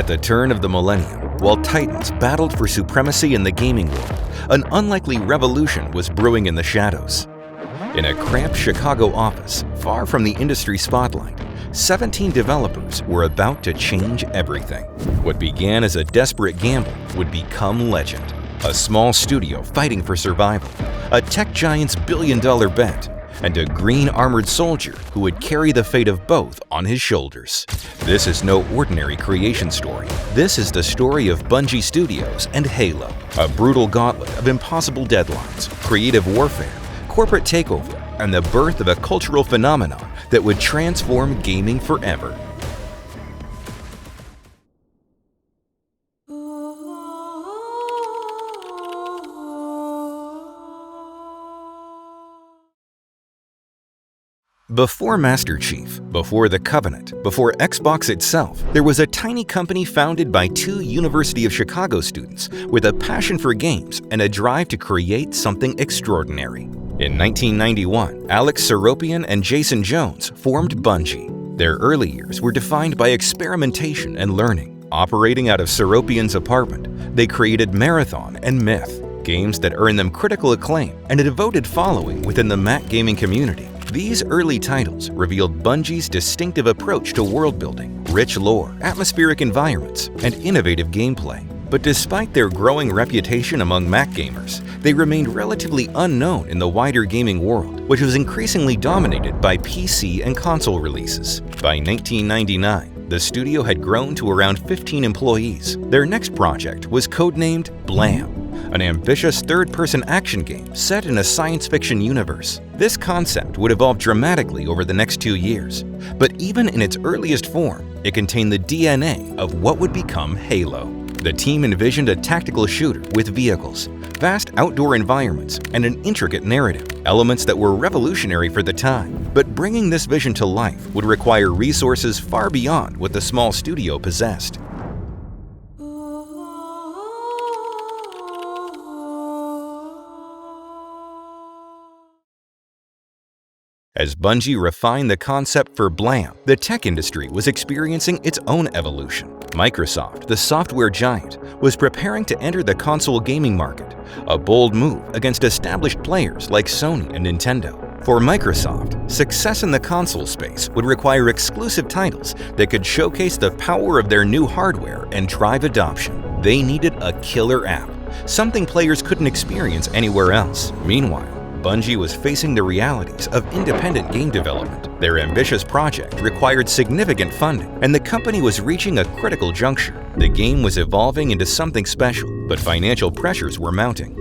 At the turn of the millennium, while titans battled for supremacy in the gaming world, an unlikely revolution was brewing in the shadows. In a cramped Chicago office, far from the industry spotlight, 17 developers were about to change everything. What began as a desperate gamble would become legend. A small studio fighting for survival, a tech giant's billion-dollar bet, and a green armored soldier who would carry the fate of both on his shoulders. This is no ordinary creation story. This is the story of Bungie Studios and Halo, a brutal gauntlet of impossible deadlines, creative warfare, corporate takeover, and the birth of a cultural phenomenon that would transform gaming forever. Before Master Chief, before the Covenant, before Xbox itself, there was a tiny company founded by two University of Chicago students with a passion for games and a drive to create something extraordinary. In 1991, Alex Seropian and Jason Jones formed Bungie. Their early years were defined by experimentation and learning. Operating out of Seropian's apartment, they created Marathon and Myth, games that earned them critical acclaim and a devoted following within the Mac gaming community. These early titles revealed Bungie's distinctive approach to world-building, rich lore, atmospheric environments, and innovative gameplay. But despite their growing reputation among Mac gamers, they remained relatively unknown in the wider gaming world, which was increasingly dominated by PC and console releases. By 1999, the studio had grown to around 15 employees. Their next project was codenamed Blam, an ambitious third-person action game set in a science fiction universe. This concept would evolve dramatically over the next 2 years, but even in its earliest form, it contained the DNA of what would become Halo. The team envisioned a tactical shooter with vehicles, vast outdoor environments, and an intricate narrative, elements that were revolutionary for the time. But bringing this vision to life would require resources far beyond what the small studio possessed. As Bungie refined the concept for Blam, the tech industry was experiencing its own evolution. Microsoft, the software giant, was preparing to enter the console gaming market, a bold move against established players like Sony and Nintendo. For Microsoft, success in the console space would require exclusive titles that could showcase the power of their new hardware and drive adoption. They needed a killer app, something players couldn't experience anywhere else. Meanwhile, Bungie was facing the realities of independent game development. Their ambitious project required significant funding, and the company was reaching a critical juncture. The game was evolving into something special, but financial pressures were mounting.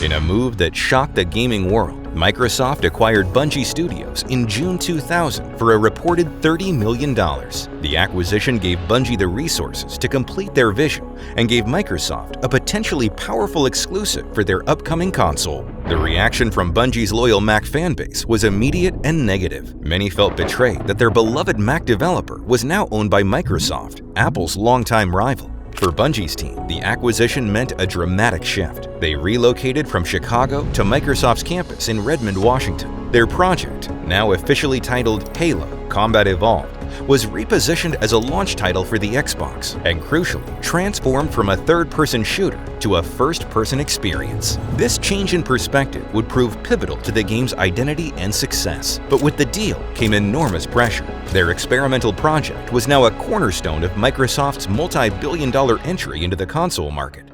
In a move that shocked the gaming world, Microsoft acquired Bungie Studios in June 2000 for a reported $30 million. The acquisition gave Bungie the resources to complete their vision and gave Microsoft a potentially powerful exclusive for their upcoming console. The reaction from Bungie's loyal Mac fanbase was immediate and negative. Many felt betrayed that their beloved Mac developer was now owned by Microsoft, Apple's longtime rival. For Bungie's team, the acquisition meant a dramatic shift. They relocated from Chicago to Microsoft's campus in Redmond, Washington. Their project, now officially titled Halo: Combat Evolved, was repositioned as a launch title for the Xbox and, crucially, transformed from a third-person shooter to a first-person experience. This change in perspective would prove pivotal to the game's identity and success. But with the deal came enormous pressure. Their experimental project was now a cornerstone of Microsoft's multi-billion-dollar entry into the console market.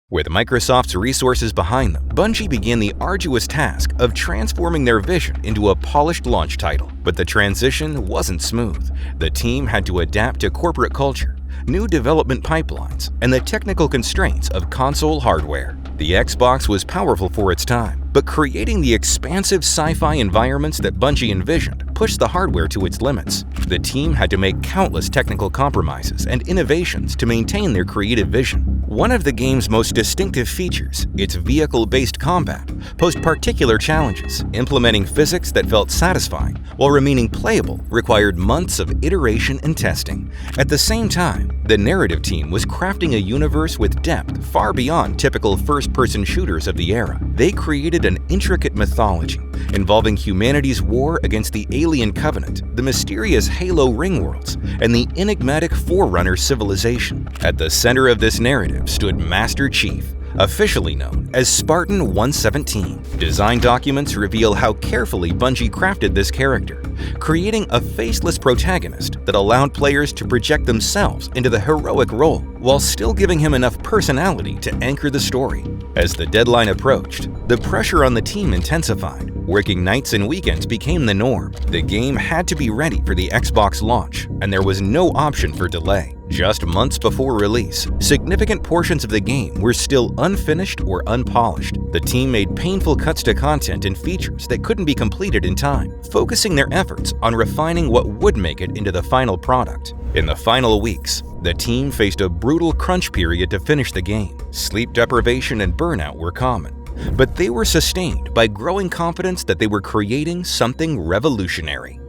With Microsoft's resources behind them, Bungie began the arduous task of transforming their vision into a polished launch title. But the transition wasn't smooth. The team had to adapt to corporate culture, new development pipelines, and the technical constraints of console hardware. The Xbox was powerful for its time, but creating the expansive sci-fi environments that Bungie envisioned pushed the hardware to its limits. The team had to make countless technical compromises and innovations to maintain their creative vision. One of the game's most distinctive features, its vehicle-based combat, posed particular challenges. Implementing physics that felt satisfying while remaining playable required months of iteration and testing. At the same time, the narrative team was crafting a universe with depth far beyond typical first-person shooters of the era. They created an intricate mythology involving humanity's war against the alien covenant, the mysterious Halo ringworlds, and the enigmatic Forerunner civilization. At the center of this narrative stood Master Chief, officially known as Spartan 117. Design documents reveal how carefully Bungie crafted this character, creating a faceless protagonist that allowed players to project themselves into the heroic role while still giving him enough personality to anchor the story. As the deadline approached, the pressure on the team intensified. Working nights and weekends became the norm. The game had to be ready for the Xbox launch, and there was no option for delay. Just months before release, significant portions of the game were still unfinished or unpolished. The team made painful cuts to content and features that couldn't be completed in time, focusing their efforts on refining what would make it into the final product. In the final weeks, the team faced a brutal crunch period to finish the game. Sleep deprivation and burnout were common, but they were sustained by growing confidence that they were creating something revolutionary.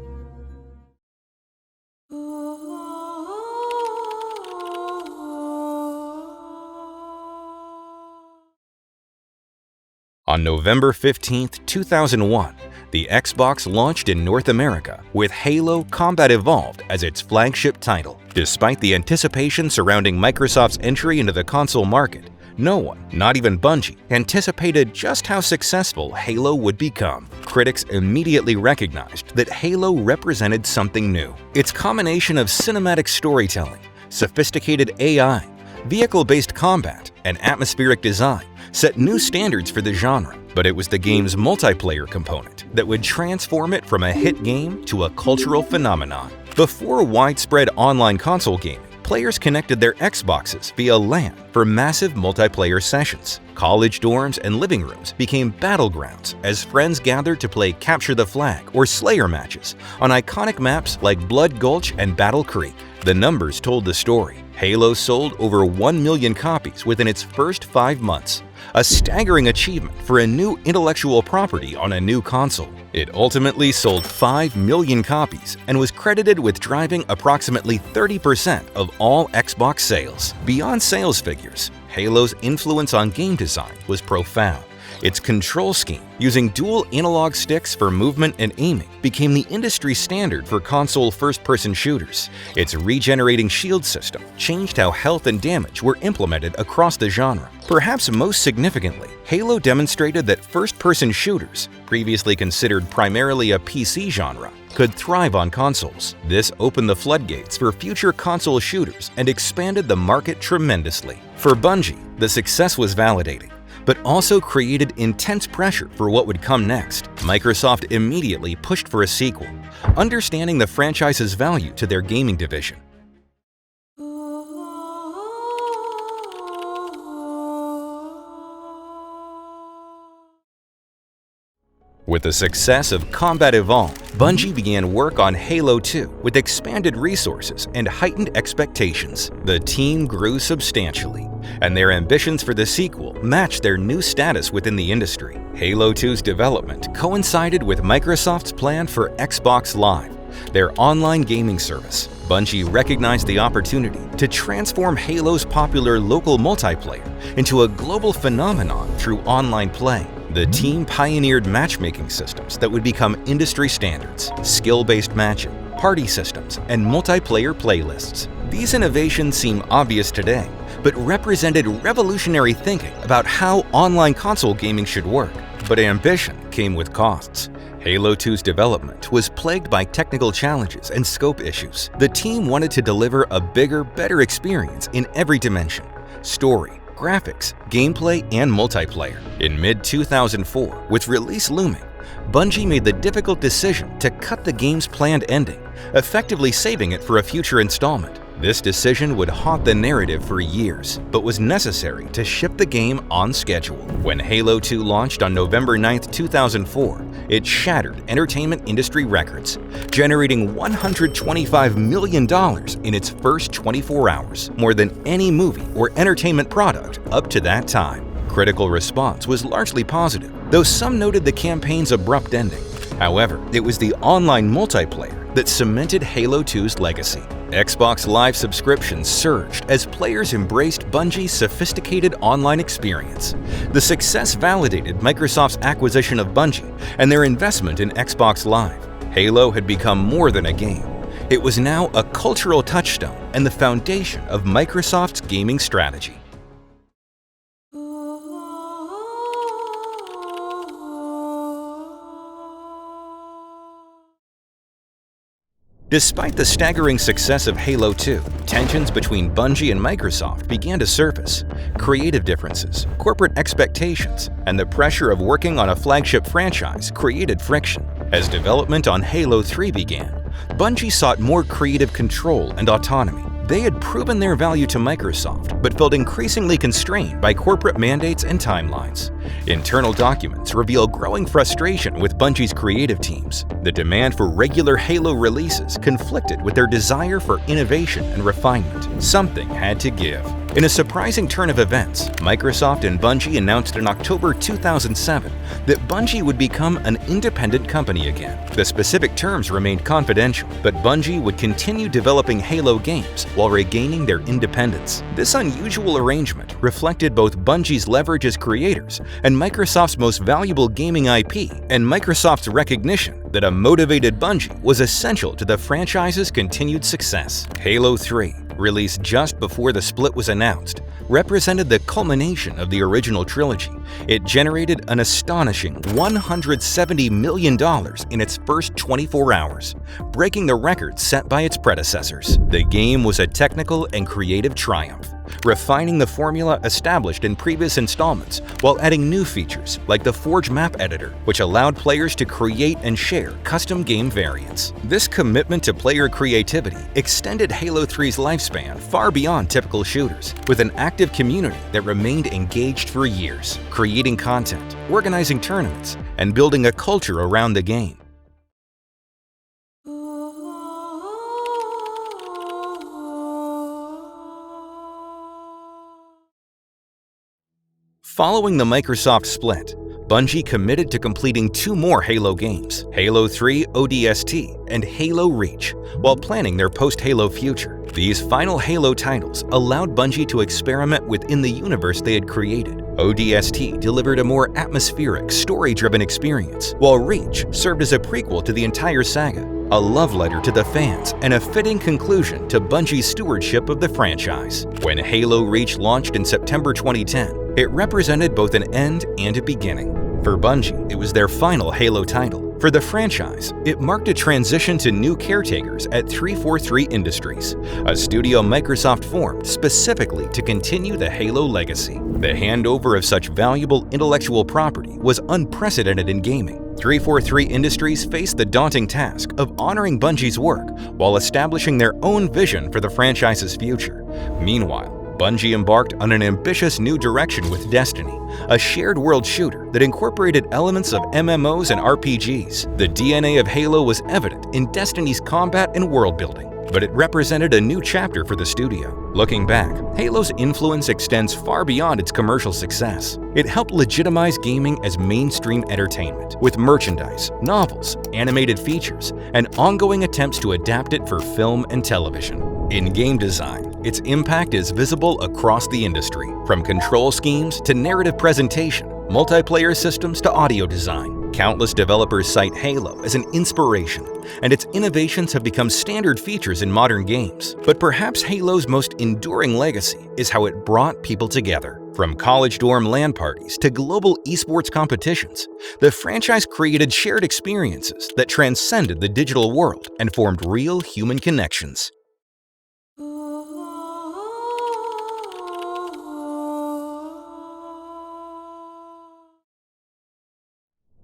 On November 15, 2001, the Xbox launched in North America with Halo Combat Evolved as its flagship title. Despite the anticipation surrounding Microsoft's entry into the console market, no one, not even Bungie, anticipated just how successful Halo would become. Critics immediately recognized that Halo represented something new. Its combination of cinematic storytelling, sophisticated AI, vehicle-based combat, and atmospheric design set new standards for the genre. But it was the game's multiplayer component that would transform it from a hit game to a cultural phenomenon. Before widespread online console gaming, players connected their Xboxes via LAN for massive multiplayer sessions. College dorms and living rooms became battlegrounds as friends gathered to play Capture the Flag or Slayer matches on iconic maps like Blood Gulch and Battle Creek. The numbers told the story. Halo sold over 1 million copies within its first 5 months, a staggering achievement for a new intellectual property on a new console. It ultimately sold 5 million copies and was credited with driving approximately 30% of all Xbox sales. Beyond sales figures, Halo's influence on game design was profound. Its control scheme, using dual analog sticks for movement and aiming, became the industry standard for console first-person shooters. Its regenerating shield system changed how health and damage were implemented across the genre. Perhaps most significantly, Halo demonstrated that first-person shooters, previously considered primarily a PC genre, could thrive on consoles. This opened the floodgates for future console shooters and expanded the market tremendously. For Bungie, the success was validating, but also created intense pressure for what would come next. Microsoft immediately pushed for a sequel, understanding the franchise's value to their gaming division. With the success of Combat Evolved, Bungie began work on Halo 2 with expanded resources and heightened expectations. The team grew substantially, and their ambitions for the sequel matched their new status within the industry. Halo 2's development coincided with Microsoft's plan for Xbox Live, their online gaming service. Bungie recognized the opportunity to transform Halo's popular local multiplayer into a global phenomenon through online play. The team pioneered matchmaking systems that would become industry standards, skill-based matching, party systems, and multiplayer playlists. These innovations seem obvious today, but represented revolutionary thinking about how online console gaming should work. But ambition came with costs. Halo 2's development was plagued by technical challenges and scope issues. The team wanted to deliver a bigger, better experience in every dimension: story, graphics, gameplay, and multiplayer. In mid-2004, with release looming, Bungie made the difficult decision to cut the game's planned ending, effectively saving it for a future installment. This decision would haunt the narrative for years, but was necessary to ship the game on schedule. When Halo 2 launched on November 9, 2004, it shattered entertainment industry records, generating $125 million in its first 24 hours, more than any movie or entertainment product up to that time. Critical response was largely positive, though some noted the campaign's abrupt ending. However, it was the online multiplayer that cemented Halo 2's legacy. Xbox Live subscriptions surged as players embraced Bungie's sophisticated online experience. The success validated Microsoft's acquisition of Bungie and their investment in Xbox Live. Halo had become more than a game. It was now a cultural touchstone and the foundation of Microsoft's gaming strategy. Despite the staggering success of Halo 2, tensions between Bungie and Microsoft began to surface. Creative differences, corporate expectations, and the pressure of working on a flagship franchise created friction. As development on Halo 3 began, Bungie sought more creative control and autonomy. They had proven their value to Microsoft, but felt increasingly constrained by corporate mandates and timelines. Internal documents reveal growing frustration with Bungie's creative teams. The demand for regular Halo releases conflicted with their desire for innovation and refinement. Something had to give. In a surprising turn of events, Microsoft and Bungie announced in October 2007 that Bungie would become an independent company again. The specific terms remained confidential, but Bungie would continue developing Halo games while regaining their independence. This unusual arrangement reflected both Bungie's leverage as creators and Microsoft's most valuable gaming IP, and Microsoft's recognition that a motivated Bungie was essential to the franchise's continued success. Halo 3, released just before the split was announced, represented the culmination of the original trilogy. It generated an astonishing $170 million in its first 24 hours, breaking the record set by its predecessors. The game was a technical and creative triumph, refining the formula established in previous installments while adding new features like the Forge map editor, which allowed players to create and share custom game variants. This commitment to player creativity extended Halo 3's lifespan far beyond typical shooters, with an active community that remained engaged for years, creating content, organizing tournaments, and building a culture around the game. Following the Microsoft split, Bungie committed to completing 2 more Halo games, Halo 3 ODST and Halo Reach, while planning their post-Halo future. These final Halo titles allowed Bungie to experiment within the universe they had created. ODST delivered a more atmospheric, story-driven experience, while Reach served as a prequel to the entire saga, a love letter to the fans and a fitting conclusion to Bungie's stewardship of the franchise. When Halo Reach launched in September 2010, it represented both an end and a beginning. For Bungie, it was their final Halo title. For the franchise, it marked a transition to new caretakers at 343 Industries, a studio Microsoft formed specifically to continue the Halo legacy. The handover of such valuable intellectual property was unprecedented in gaming. 343 Industries faced the daunting task of honoring Bungie's work while establishing their own vision for the franchise's future. Meanwhile, Bungie embarked on an ambitious new direction with Destiny, a shared world shooter that incorporated elements of MMOs and RPGs. The DNA of Halo was evident in Destiny's combat and world building, but it represented a new chapter for the studio. Looking back, Halo's influence extends far beyond its commercial success. It helped legitimize gaming as mainstream entertainment, with merchandise, novels, animated features, and ongoing attempts to adapt it for film and television. In game design, its impact is visible across the industry, from control schemes to narrative presentation, multiplayer systems to audio design. Countless developers cite Halo as an inspiration, and its innovations have become standard features in modern games. But perhaps Halo's most enduring legacy is how it brought people together. From college dorm LAN parties to global esports competitions, the franchise created shared experiences that transcended the digital world and formed real human connections.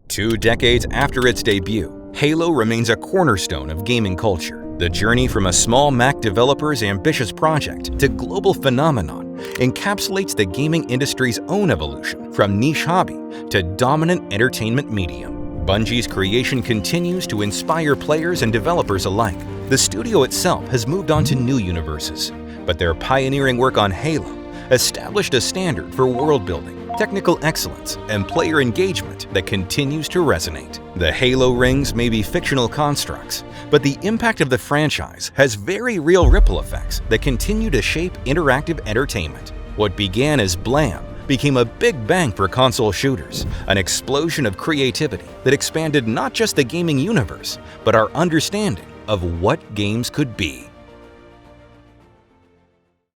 2 decades after its debut, Halo remains a cornerstone of gaming culture. The journey from a small Mac developer's ambitious project to global phenomenon encapsulates the gaming industry's own evolution from niche hobby to dominant entertainment medium. Bungie's creation continues to inspire players and developers alike. The studio itself has moved on to new universes, but their pioneering work on Halo established a standard for world building, technical excellence, and player engagement that continues to resonate. The Halo rings may be fictional constructs, but the impact of the franchise has very real ripple effects that continue to shape interactive entertainment. What began as blam became a big bang for console shooters, an explosion of creativity that expanded not just the gaming universe, but our understanding of what games could be.